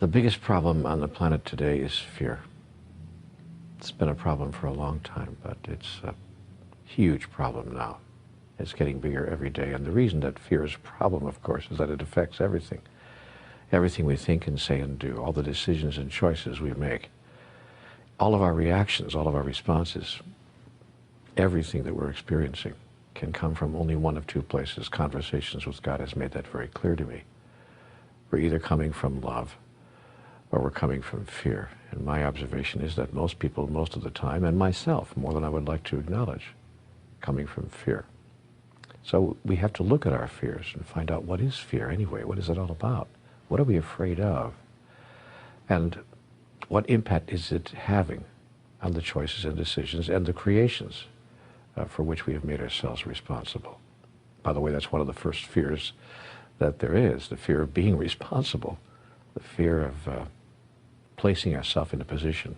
The biggest problem on the planet today is fear. It's been a problem for a long time, but it's a huge problem now. It's getting bigger every day, and the reason that fear is a problem, of course, is that it affects everything. Everything we think and say and do, all the decisions and choices we make, all of our reactions, all of our responses, everything that we're experiencing can come from only one of two places. Conversations with God has made that very clear to me. We're either coming from love or we're coming from fear. And my observation is that most people, most of the time, and myself, more than I would like to acknowledge, coming from fear. So we have to look at our fears and find out, what is fear anyway? What is it all about? What are we afraid of? And what impact is it having on the choices and decisions and the creations for which we have made ourselves responsible? By the way, that's one of the first fears that there is, the fear of being responsible, the fear of placing ourselves in a position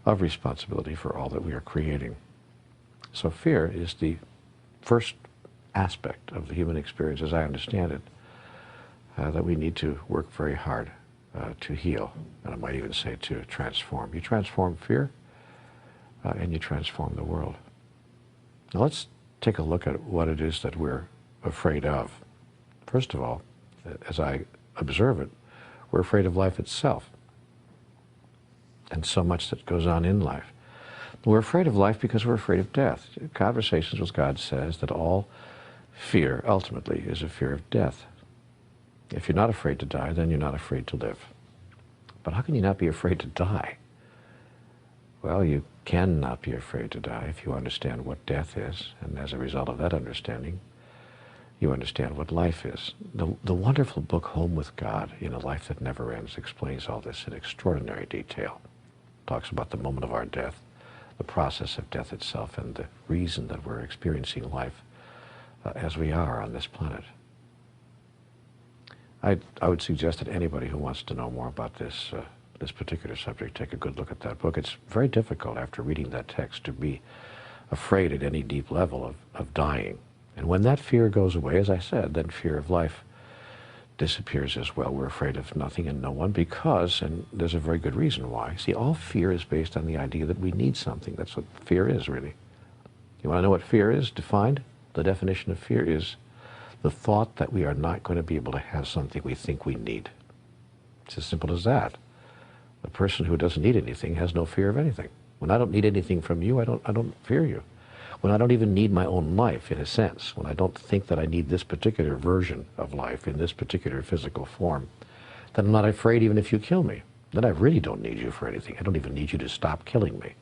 of responsibility for all that we are creating. So fear is the first aspect of the human experience, as I understand it, that we need to work very hard to heal, and I might even say to transform. You transform fear, and you transform the world. Now let's take a look at what it is that we're afraid of. First of all, as I observe it, we're afraid of life itself and so much that goes on in life. We're afraid of life because we're afraid of death. Conversations with God says that all fear, ultimately, is a fear of death. If you're not afraid to die, then you're not afraid to live. But how can you not be afraid to die? Well, you cannot be afraid to die if you understand what death is, and as a result of that understanding, you understand what life is. The wonderful book, Home with God, in a Life That Never Ends, explains all this in extraordinary detail. It talks about the moment of our death, the process of death itself, and the reason that we're experiencing life as we are on this planet. I would suggest that anybody who wants to know more about this particular subject take a good look at that book. It's very difficult after reading that text to be afraid at any deep level of dying. And when that fear goes away, as I said, then fear of life disappears as well. We're afraid of nothing and no one because, and there's a very good reason why. See, all fear is based on the idea that we need something. That's what fear is, really. You want to know what fear is defined? The definition of fear is the thought that we are not going to be able to have something we think we need. It's as simple as that. The person who doesn't need anything has no fear of anything. When I don't need anything from you, I don't fear you. When I don't even need my own life, in a sense, when I don't think that I need this particular version of life in this particular physical form, then I'm not afraid even if you kill me. Then I really don't need you for anything. I don't even need you to stop killing me.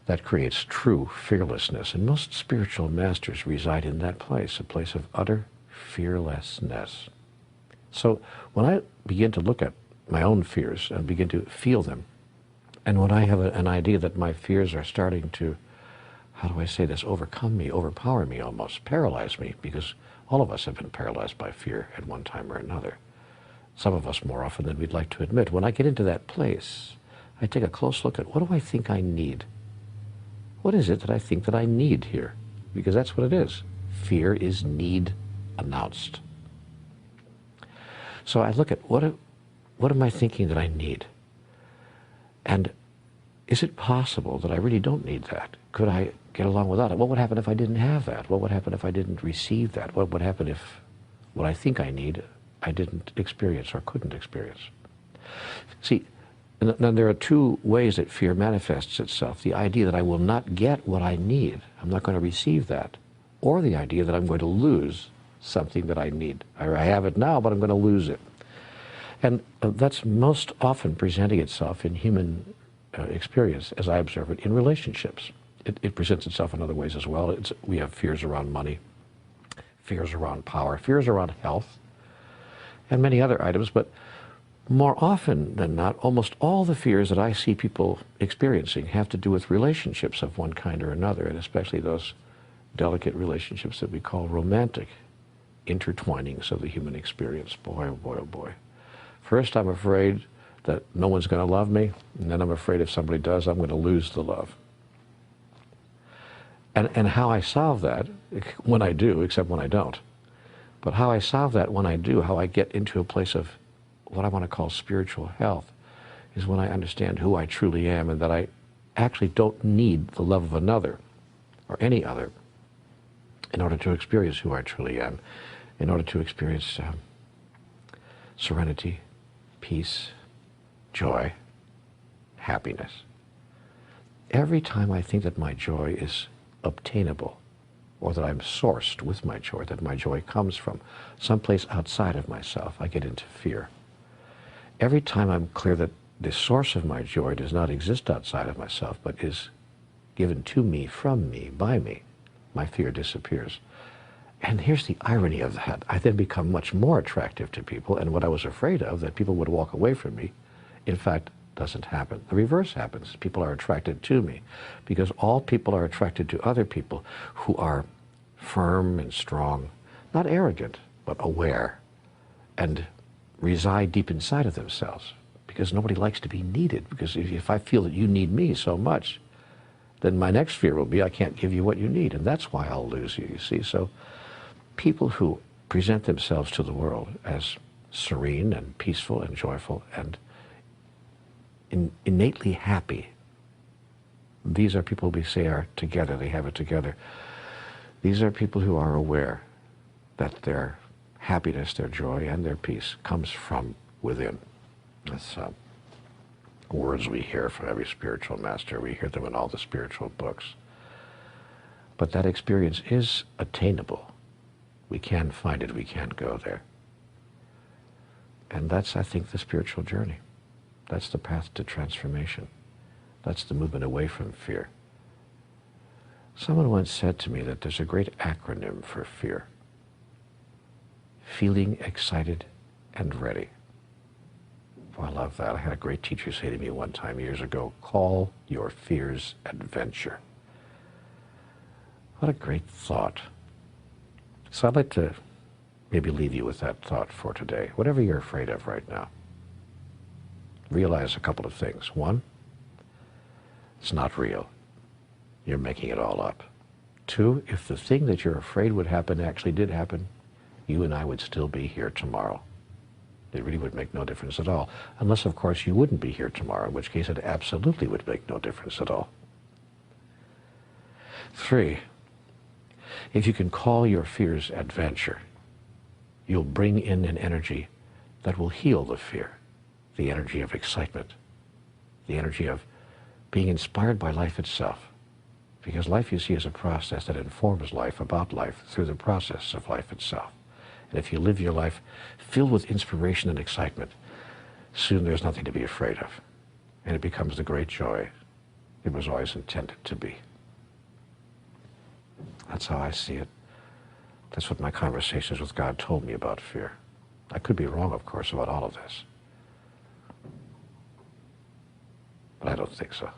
That creates true fearlessness, and most spiritual masters reside in that place, a place of utter fearlessness. So when I begin to look at my own fears and begin to feel them, and when I have an idea that my fears are starting to, how do I say this, overcome me, overpower me almost, paralyze me, because all of us have been paralyzed by fear at one time or another. Some of us more often than we'd like to admit. When I get into that place, I take a close look at, what do I think I need? What is it that I think that I need here? Because that's what it is. Fear is need announced. So I look at, what am I thinking that I need? And is it possible that I really don't need that? Could I get along without it? What would happen if I didn't have that? What would happen if I didn't receive that? What would happen if what I think I need, I didn't experience or couldn't experience? See, now there are two ways that fear manifests itself. The idea that I will not get what I need, I'm not going to receive that, or the idea that I'm going to lose something that I need. I have it now, but I'm going to lose it. And that's most often presenting itself in human experience, as I observe it, in relationships. It presents itself in other ways as well. We have fears around money, fears around power, fears around health, and many other items. But more often than not, almost all the fears that I see people experiencing have to do with relationships of one kind or another, and especially those delicate relationships that we call romantic intertwinings of the human experience. Boy, oh boy, oh boy. First, I'm afraid that no one's going to love me, and then I'm afraid if somebody does, I'm going to lose the love. And how I solve that, when I do, except when I don't, but how I solve that when I do, how I get into a place of what I want to call spiritual health is when I understand who I truly am and that I actually don't need the love of another or any other in order to experience who I truly am, in order to experience serenity, peace, joy, happiness. Every time I think that my joy is obtainable, or that I'm sourced with my joy, that my joy comes from someplace outside of myself, I get into fear. Every time I'm clear that the source of my joy does not exist outside of myself, but is given to me, from me, by me, my fear disappears. And here's the irony of that. I then become much more attractive to people, and what I was afraid of, that people would walk away from me, in fact, doesn't happen. The reverse happens. People are attracted to me, because all people are attracted to other people who are firm and strong, not arrogant, but aware, and reside deep inside of themselves, because nobody likes to be needed. Because if I feel that you need me so much, then my next fear will be I can't give you what you need, and that's why I'll lose you, you see. So people who present themselves to the world as serene and peaceful and joyful and innately happy, these are people we say are together, they have it together. These are people who are aware that their happiness, their joy, and their peace comes from within. That's words we hear from every spiritual master. We hear them in all the spiritual books. But that experience is attainable. We can find it, we can go there. And that's, I think, the spiritual journey. That's the path to transformation. That's the movement away from fear. Someone once said to me that there's a great acronym for fear: feeling excited and ready. Oh, I love that. I had a great teacher say to me one time years ago, call your fears adventure. What a great thought. So I'd like to maybe leave you with that thought for today. Whatever you're afraid of right now, realize a couple of things. One, it's not real. You're making it all up. Two, if the thing that you're afraid would happen actually did happen, you and I would still be here tomorrow. It really would make no difference at all. Unless, of course, you wouldn't be here tomorrow, in which case it absolutely would make no difference at all. Three, if you can call your fears adventure, you'll bring in an energy that will heal the fear, the energy of excitement, the energy of being inspired by life itself. Because life, you see, is a process that informs life about life through the process of life itself. And if you live your life filled with inspiration and excitement, soon there's nothing to be afraid of. And it becomes the great joy it was always intended to be. That's how I see it. That's what my conversations with God told me about fear. I could be wrong, of course, about all of this. But I don't think so.